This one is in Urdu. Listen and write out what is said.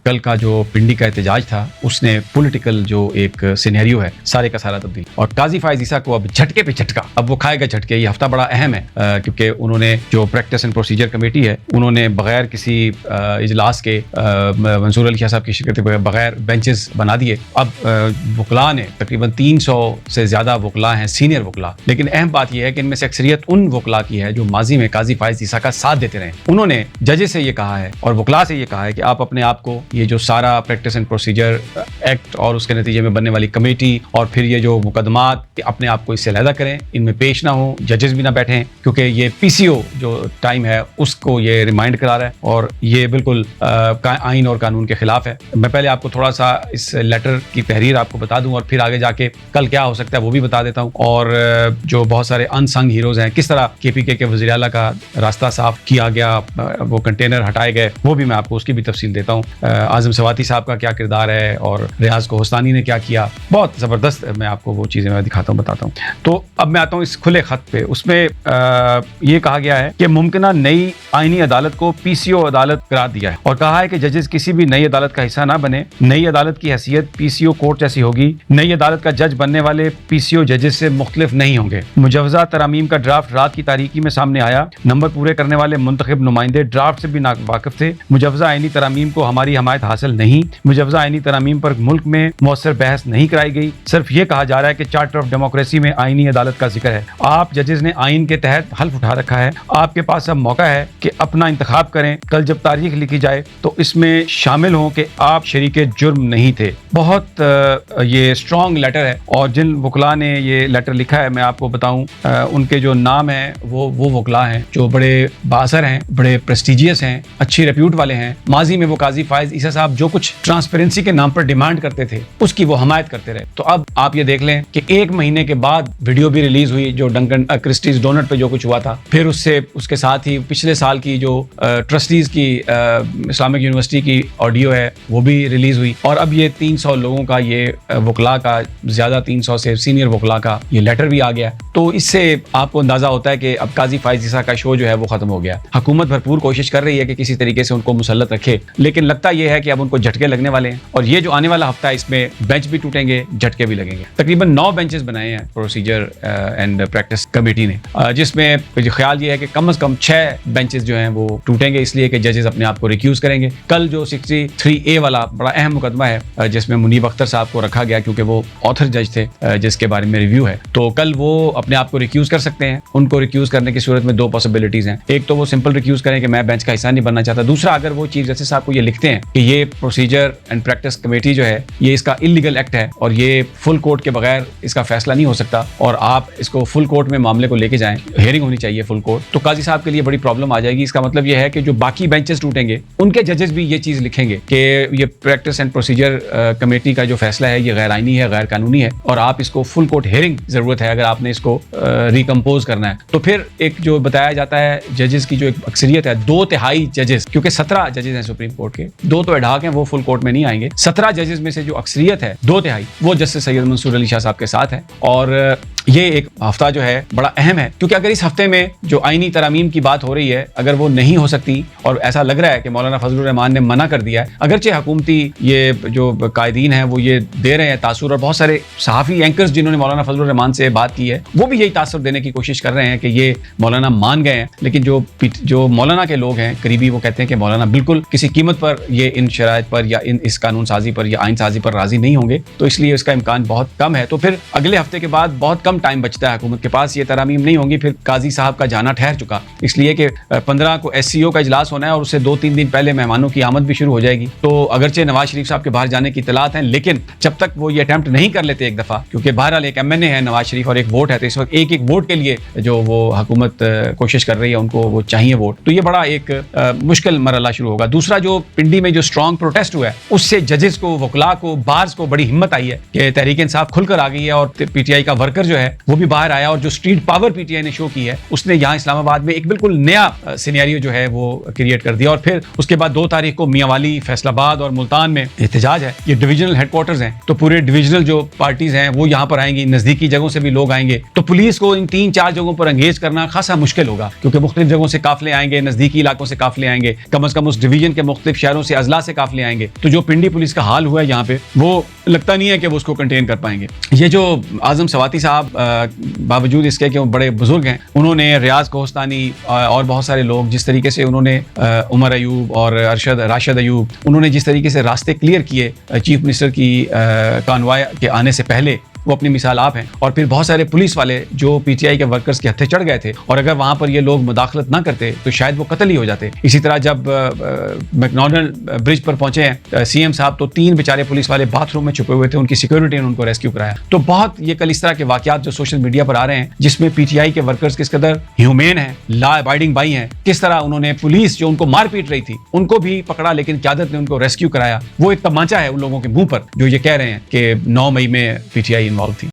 کل کا جو پنڈی کا احتجاج تھا اس نے پولیٹیکل جو ایک سینیریو ہے سارے کا سارا تبدیل، اور قاضی فائز عیسیٰ کو اب جھٹکے پہ جھٹکا، اب وہ کھائے گا جھٹکے۔ یہ ہفتہ بڑا اہم ہے کیونکہ انہوں نے جو پریکٹس اینڈ پروسیجر کمیٹی ہے انہوں نے بغیر کسی اجلاس کے منصور علی شاہ صاحب کی شرکت کے بغیر بینچز بنا دیے۔ اب وکلاء نے تقریباً 300 سے زیادہ وکلاء ہیں، سینئر وکلاء، لیکن اہم بات یہ ہے کہ ان میں سے اکثریت ان وکلاء کی ہے جو ماضی میں قاضی فائز عیسیٰ کا ساتھ دیتے رہے۔ انہوں نے ججز سے یہ کہا ہے اور وکلاء سے یہ کہا ہے کہ آپ اپنے آپ کو یہ جو سارا پریکٹس اینڈ پروسیجر ایکٹ اور اس کے نتیجے میں بننے والی کمیٹی اور پھر یہ جو مقدمات، اپنے آپ کو اس سے علیحدہ کریں، ان میں پیش نہ ہوں، ججز بھی نہ بیٹھیں، کیونکہ یہ پی سی او جو ٹائم ہے اس کو یہ ریمائنڈ کرا رہا ہے اور یہ بالکل آئین اور قانون کے خلاف ہے۔ میں پہلے آپ کو تھوڑا سا اس لیٹر کی تحریر آپ کو بتا دوں اور پھر آگے جا کے کل کیا ہو سکتا ہے وہ بھی بتا دیتا ہوں، اور جو بہت سارے ان سنگ ہیروز ہیں، کس طرح کے پی کے وزیر اعلیٰ کا راستہ صاف کیا گیا، وہ کنٹینر ہٹائے گئے، وہ بھی میں آپ کو اس کی بھی تفصیل دیتا ہوں۔ اعظم سواتی صاحب کا کیا کردار ہے اور ریاض کوہستانی نے کیا کیا، بہت زبردست میں آپ کو وہ چیزیں میں دکھاتا ہوں، بتاتا ہوں۔ تو اب میں آتا ہوں اس کھلے خط پہ، اس میں یہ کہا گیا ہے کہ ممکنہ نئی آئینی عدالت کو پی سی او عدالت قرار دیا ہے اور کہا ہے کہ ججز کسی بھی نئی عدالت کا حصہ نہ بنے۔ نئی عدالت کی حیثیت پی سی او کورٹ جیسی ہوگی۔ نئی عدالت کا جج بننے والے پی سی او ججز سے مختلف نہیں ہوں گے۔ مجوزہ ترامیم کا ڈرافٹ رات کی تاریکی میں سامنے آیا، نمبر پورے کرنے والے منتخب نمائندے ڈرافٹ سے بھی ناواقف تھے۔ مجوزہ آئینی ترامیم کو ہماری حمایت حاصل نہیں۔ مجوزہ آئینی ترامیم پر ملک میں مؤثر بحث نہیں کرائی گئی، صرف یہ کہا جا رہا ہے کہ چارٹر آف ڈیموکریسی میں آئینی عدالت کا ذکر ہے۔ آپ ججز نے آئین کے تحت حلف اٹھا رکھا ہے، آپ کے پاس اب موقع ہے کہ اپنا انتخاب کریں۔ کل جب تاریخ لکھی جائے تو اس میں شامل ہوں کہ آپ شریک جرم نہیں تھے۔ بہت یہ اسٹرانگ لیٹر ہے، اور جن وکلاء نے یہ لیٹر لکھا ہے میں آپ کو بتاؤں ان کے جو نام ہیں وہ وکلاء ہیں جو بڑے بااثر ہیں، بڑے پریسٹیجیس ہیں، اچھی ریپیوٹ والے ہیں۔ ماضی میں وہ قاضی فائز عیسیٰ صاحب جو کچھ ٹرانسپیرنسی کے نام پر ڈیمانڈ کرتے تھے اس کی وہ حمایت کرتے رہے۔ تو اب آپ یہ دیکھ لیں کہ ایک مہینے کے بعد ویڈیو بھی ریلیز ہوئی جو ڈنکن کرسٹیز ڈونٹ پہ جو کچھ ہوا تھا، پھر اس کے ساتھ ہی پچھلے سال کی جو ٹرسٹیز کی اسلامک یونیورسٹی کی آڈیو ہے وہ بھی ریلیز ہوئی، اور اب یہ 300 لوگوں کا یہ وکلاء کا زیادہ 300 سے سینئر وکلاء کا یہ لیٹر بھی آ گیا۔ تو اس سے آپ کو اندازہ ہوتا ہے کہ اب قاضی فائز عیسیٰ کا شو جو ہے وہ ختم ہو گیا۔ حکومت بھرپور کوشش کر رہی ہے کہ کسی طریقے سے ان کو مسلط رکھے، لیکن لگتا یہ ہے کہ اب ان کو جھٹکے لگنے والے ہیں، اور یہ جو آنے والا ہفتہ ہے اس میں بینچ بھی ٹوٹیں گے، جھٹکے بھی لگیں گے۔ تقریباً 9 بینچز بنائے ہیں پروسیجر اینڈ پریکٹس کمیٹی نے، جس میں خیال یہ ہے کہ کم از کم 6 بینچز جو ہیں وہ ٹوٹیں گے، اس لیے کہ ججز اپنے آپ کو ریکیوز کریں گے۔ کل جو 63A والا بڑا اہم مقدمہ ہے جس میں منیب اختر صاحب کو رکھا گیا کیونکہ وہ آتھر جج تھے جس کے بارے میں ریویو ہے، تو کل وہ اپنے آپ کو ریکیوز کر سکتے ہیں۔ ان کو ریکیوز کرنے کی صورت میں 2 پاسبلٹیز ہیں، ایک تو وہ سمپل ریکیوز کریں کہ میں بینچ کا حصہ نہیں بننا چاہتا، دوسرا اگر وہ چیف جسٹس صاحب کو یہ لکھتے ہیں کہ یہ پروسیجر اینڈ پریکٹس کمیٹی جو ہے یہ اس کا انلیگل ایکٹ ہے اور یہ فل کورٹ کے بغیر اس کا فیصلہ نہیں ہو سکتا، اور آپ اس کو فل کورٹ میں معاملے کو لے کے جائیں، ہیئرنگ ہونی چاہیے فل کورٹ، تو قاضی صاحب کے لیے بڑی پرابلم آ جائے گی۔ اس کا مطلب یہ ہے کہ جو باقی بینچز ٹوٹیں گے ان کے ججز بھی یہ چیز لکھیں گے کہ یہ پریکٹس اینڈ پروسیجر کمیٹی کا جو فیصلہ ہے یہ غیر آئینی ہے، غیر قانونی ہے، اور آپ اس کو فل کورٹ ہیئرنگ ضرورت ہے اگر آپ نے اس کو ریکمپوز کرنا ہے۔ تو پھر ایک جو بتایا جاتا ہے ججز کی جو ایک اکثریت ہے 2/3 ججز، کیونکہ 17 ججز ہیں سپریم کورٹ کے، 2 تو ایڈہاک ہیں وہ فل کورٹ میں نہیں آئیں گے، 17 ججز میں سے جو اکثریت ہے 2/3 وہ جسٹس سید منصور علی شاہ صاحب کے ساتھ ہے۔ اور یہ ایک ہفتہ جو ہے بڑا اہم ہے، کیونکہ اگر اس ہفتے میں جو آئینی ترامیم کی بات ہو رہی ہے اگر وہ نہیں ہو سکتی، اور ایسا لگ رہا ہے کہ مولانا فضل الرحمان نے منع کر دیا ہے، اگرچہ حکومتی یہ جو قائدین ہیں وہ یہ دے رہے ہیں تاثر، اور بہت سارے صحافی اینکرز جنہوں نے مولانا فضل الرحمان سے بات کی ہے وہ بھی یہی تاثر دینے کی کوشش کر رہے ہیں کہ یہ مولانا مان گئے ہیں، لیکن جو مولانا کے لوگ ہیں قریبی وہ کہتے ہیں کہ مولانا بالکل کسی قیمت پر یہ ان شرائط پر یا اس قانون سازی پر یا آئین سازی پر راضی نہیں ہوں گے، تو اس لیے اس کا امکان بہت کم ہے۔ تو پھر اگلے ہفتے کے بعد بہت کم ٹائم بچتا ہے حکومت کے پاس، یہ ترامیم نہیں ہوں گی، پھر قاضی صاحب کا جانا ٹھہر چکا، اس لیے کہ 15 کو ایس سی او کا اجلاس ہونا ہے اور اس سے 2-3 دن پہلے مہمانوں کی آمد بھی شروع ہو جائے گی۔ تو اگرچہ نواز شریف صاحب کے باہر جانے کی اطلاعات ہیں، لیکن جب تک وہ یہ اٹیمپٹ نہیں کر لیتے ایک دفعہ، کیونکہ بہرحال ایک ایم این اے ہے نواز شریف اور ایک ووٹ ہے، تو اس وقت ایک ووٹ کے لیے جو وہ حکومت کوشش کر رہی ہے ان کو وہ چاہیے ووٹ، تو یہ بڑا ایک مشکل مرحلہ شروع ہوگا۔ دوسرا جو پنڈی میں جو اسٹرانگ پروٹیسٹ ہوا ہے اس سے ججز کو، وکلاء کو، بارز کو بڑی ہمت آئی ہے کہ تحریک انصاف کھل کر آ گئی ہے، اور پی ٹی آئی کا ورکر جو ہے ہے وہ بھی باہر آیا, اور جو street power P T I نے شو کی ہے اس نے یہاں اسلام آباد میں ایک بالکل نیا سینیریو جو ہے وہ کریٹ کر دیا. اور پھر اس کے بعد 2 تاریخ کو میاں والی, فیصل آباد اور ملتان میں احتجاج ہے. یہ ڈویژنل ہیڈ کوارٹرز ہیں, تو پورے ڈویژنل جو پارٹیز ہیں وہ یہاں پر آئیں گی, نزدیکی جگہوں سے بھی لوگ آئیں گے. تو پولیس کو ان 3-4 جگہوں پر انگیج کرنا خاصا مشکل ہوگا, کیونکہ مختلف جگہوں سے قافلے آئیں گے, نزدیکی علاقوں سے قافلے آئیں گے, کم از کم اس ڈویژن کے مختلف شہروں سے, اضلاع سے قافلے آئیں گے. تو جو پنڈی پولیس کا حال ہوا ہے یہاں پہ, وہ لگتا نہیں ہے کہ وہ اس کو کنٹین کر پائیں گے. یہ جو اعظم سواتی صاحب باوجود اس کے کہ وہ بڑے بزرگ ہیں, انہوں نے ریاض کوہستانی اور بہت سارے لوگ جس طریقے سے انہوں نے عمر ایوب اور راشد ایوب, انہوں نے جس طریقے سے راستے کلیئر کیے چیف منسٹر کی کانوائے کے آنے سے پہلے, وہ اپنی مثال آپ ہیں. اور پھر بہت سارے پولیس والے جو پی ٹی آئی کے ورکرز کے ہتھے چڑھ گئے تھے, اور اگر وہاں پر یہ لوگ مداخلت نہ کرتے تو شاید وہ قتل ہی ہو جاتے. اسی طرح جب میکڈونلڈ برج پر پہنچے ہیں سی ایم صاحب, تو 3 بیچارے پولیس والے باتھ روم میں چھپے ہوئے تھے, ان کی سیکورٹی نے ان کو ریسکیو کرایا. تو بہت یہ کل اس طرح کے واقعات جو سوشل میڈیا پر آ رہے ہیں, جس میں پی ٹی آئی کے ورکرز کس قدر ہیومین ہیں, لا ابائڈنگ بائی ہیں, کس طرح انہوں نے پولیس جو ان کو مار پیٹ رہی تھی ان کو بھی پکڑا, لیکن قیادت نے ان کو ریسکیو کرایا. وہ ایک تمانچہ ہے ان لوگوں کے منہ پر جو یہ کہہ رہے ہیں کہ 9 مئی میں پی ٹی آئی انوالو تھی.